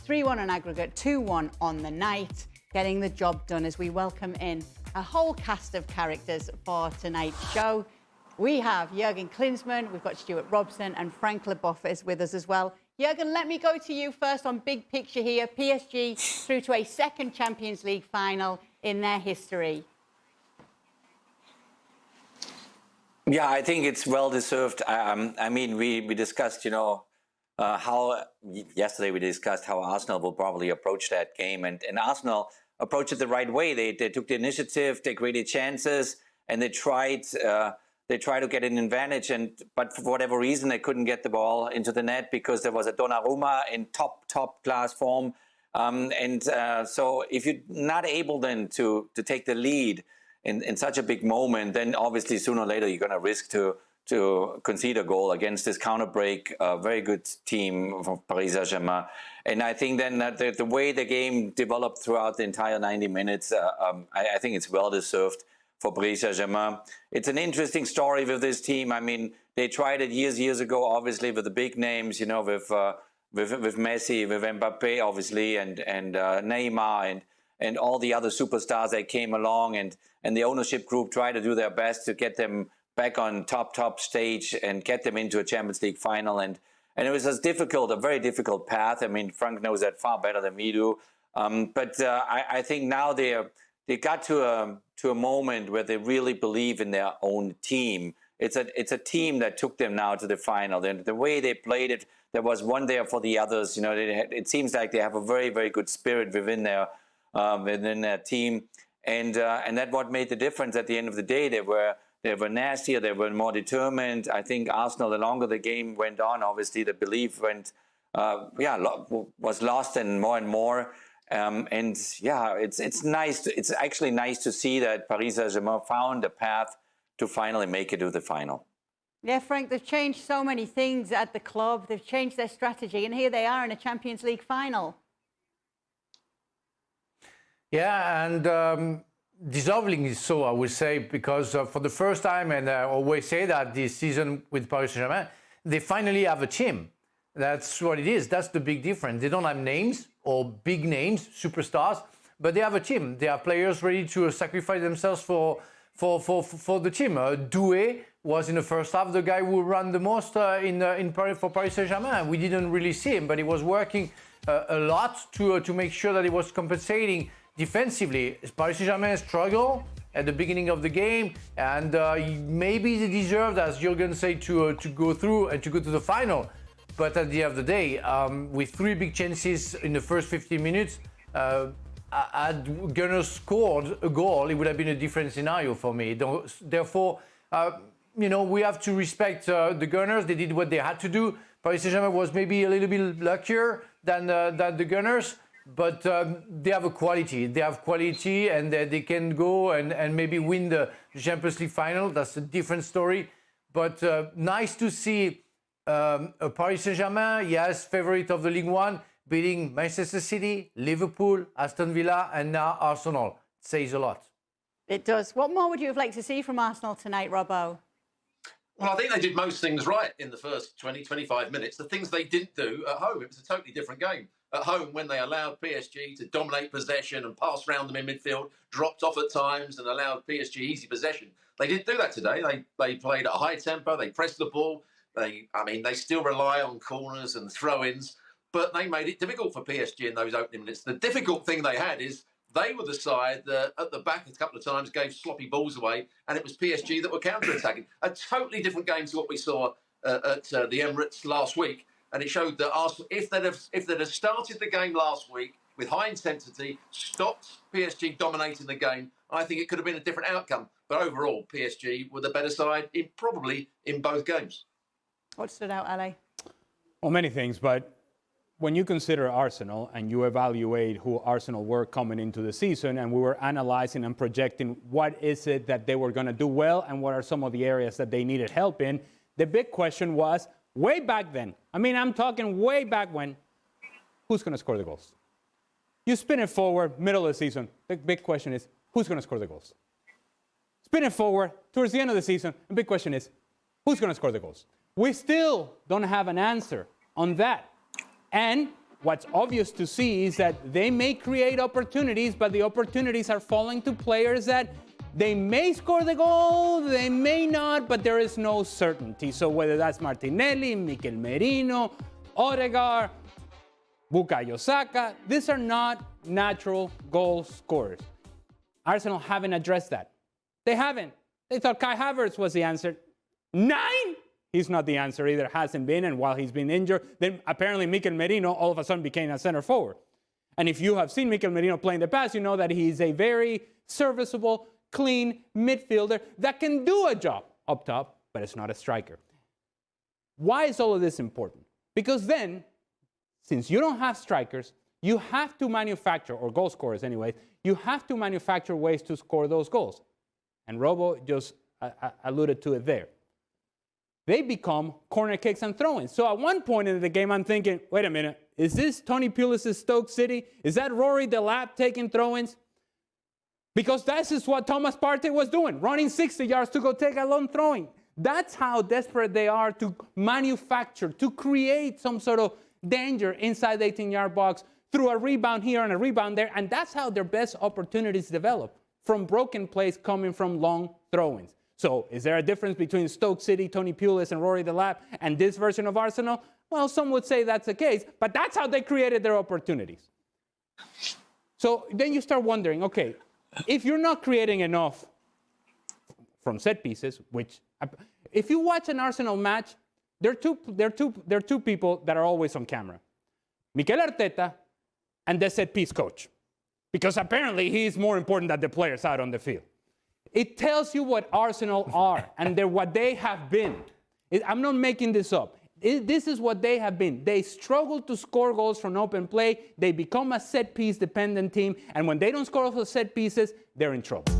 3-1 on aggregate, 2-1 on the night, getting the job done as we welcome in a whole cast of characters for tonight's show. We have Jurgen Klinsmann, we've got Stewart, Robson and Frank Leboeuf is with us as well. Jurgen, let me go to you first on big picture here. PSG through to a second Champions League final in their history. Yeah, I think it's well-deserved. I mean, we discussed, how yesterday we discussed how Arsenal will probably approach that game. And Arsenal approached it the right way. They took the initiative, they created chances, and they tried to get an advantage. But for whatever reason, they couldn't get the ball into the net because there was a Donnarumma in top class form. So if you're not able then to take the lead in such a big moment, then obviously sooner or later you're going to risk to concede a goal against this counter break, a very good team from Paris Saint-Germain. And I think then that the way the game developed throughout the entire 90 minutes, I think it's well deserved for Paris Saint-Germain. It's an interesting story with this team. I mean, they tried it years ago, obviously with the big names, with Messi, with Mbappe, obviously, and Neymar and all the other superstars that came along, and the ownership group tried to do their best to get them back on top stage and get them into a Champions League final. And it was a very difficult path. I mean, Frank knows that far better than we do. But I think now they got to a moment where they really believe in their own team. It's a team that took them now to the final. And the way they played it, there was one there for the others. It seems like they have a very good spirit within their team, and that what made the difference at the end of the day. They were nastier, they were more determined. I think Arsenal, the longer the game went on, obviously the belief was lost and more. It's nice. It's actually nice to see that Paris Saint-Germain found a path to finally make it to the final. Yeah, Frank, they've changed so many things at the club. They've changed their strategy, and here they are in a Champions League final. Yeah, and deservingly so, I would say, because for the first time, and I always say that this season with Paris Saint-Germain, they finally have a team. That's what it is. That's the big difference. They don't have names or big names, superstars, but they have a team. They have players ready to sacrifice themselves for the team. Doué was in the first half the guy who ran the most in Paris for Paris Saint-Germain. We didn't really see him, but he was working a lot to make sure that he was compensating defensively. Paris Saint-Germain struggled at the beginning of the game, and maybe they deserved, as Jurgen said, to go through and to go to the final. But at the end of the day, with 3 big chances in the first 15 minutes, had Gunners scored a goal, it would have been a different scenario for me. Therefore, we have to respect the Gunners. They did what they had to do. Paris Saint-Germain was maybe a little bit luckier than the Gunners, but they have a quality. They have quality, and they can go and maybe win the Champions League final. That's a different story. But nice to see a Paris Saint-Germain, yes, favorite of the League One, beating Manchester City, Liverpool, Aston Villa, and now Arsenal. It says a lot. It does. What more would you have liked to see from Arsenal tonight, Robbo? Well, I think they did most things right in the first 20, 25 minutes. The things they didn't do at home, it was a totally different game. At home, when they allowed PSG to dominate possession and pass around them in midfield, dropped off at times and allowed PSG easy possession. They didn't do that today. They played at a high tempo. They pressed the ball. They still rely on corners and throw-ins, but they made it difficult for PSG in those opening minutes. The difficult thing they had is they were the side that at the back a couple of times gave sloppy balls away, and it was PSG that were counter-attacking. A totally different game to what we saw at the Emirates last week. And it showed that Arsenal, if they'd have started the game last week with high intensity, stopped PSG dominating the game, I think it could have been a different outcome. But overall, PSG were the better side probably in both games. What stood out, Ale? Well, many things, but when you consider Arsenal and you evaluate who Arsenal were coming into the season, and we were analyzing and projecting what is it that they were going to do well and what are some of the areas that they needed help in, the big question was, way back then, I'm talking way back when, who's going to score the goals? You spin it forward, middle of the season, the big question is, who's going to score the goals? Spin it forward, towards the end of the season, the big question is, who's going to score the goals? We still don't have an answer on that. And what's obvious to see is that they may create opportunities, but the opportunities are falling to players that they may score the goal, they may not, but there is no certainty. So whether that's Martinelli, Mikel Merino, Odegaard, Bukayo Saka, these are not natural goal scorers. Arsenal haven't addressed that. They haven't. They thought Kai Havertz was the answer. 9? He's not the answer either, hasn't been, and while he's been injured, then apparently Mikel Merino all of a sudden became a center forward. And if you have seen Mikel Merino play in the past, you know that he's a very serviceable, clean midfielder that can do a job up top, but it's not a striker. Why is all of this important? Because then, since you don't have strikers, you have to manufacture, or goal scorers anyway, you have to manufacture ways to score those goals. And Robo just alluded to it there. They become corner kicks and throw-ins. So at one point in the game, I'm thinking, wait a minute, is this Tony Pulis' Stoke City? Is that Rory Delap taking throw-ins? Because this is what Thomas Partey was doing, running 60 yards to go take a long throwing. That's how desperate they are to manufacture, to create some sort of danger inside the 18-yard box through a rebound here and a rebound there, and that's how their best opportunities develop, from broken plays coming from long throw-ins. So is there a difference between Stoke City, Tony Pulis, and Rory Delap, and this version of Arsenal? Well, some would say that's the case, but that's how they created their opportunities. So then you start wondering, okay, if you're not creating enough from set pieces, which if you watch an Arsenal match, there are two people that are always on camera. Mikel Arteta and the set piece coach. Because apparently he's more important than the players out on the field. It tells you what Arsenal are and what they have been. I'm not making this up. This is what they have been. They struggle to score goals from open play. They become a set piece dependent team. And when they don't score off the set pieces, they're in trouble.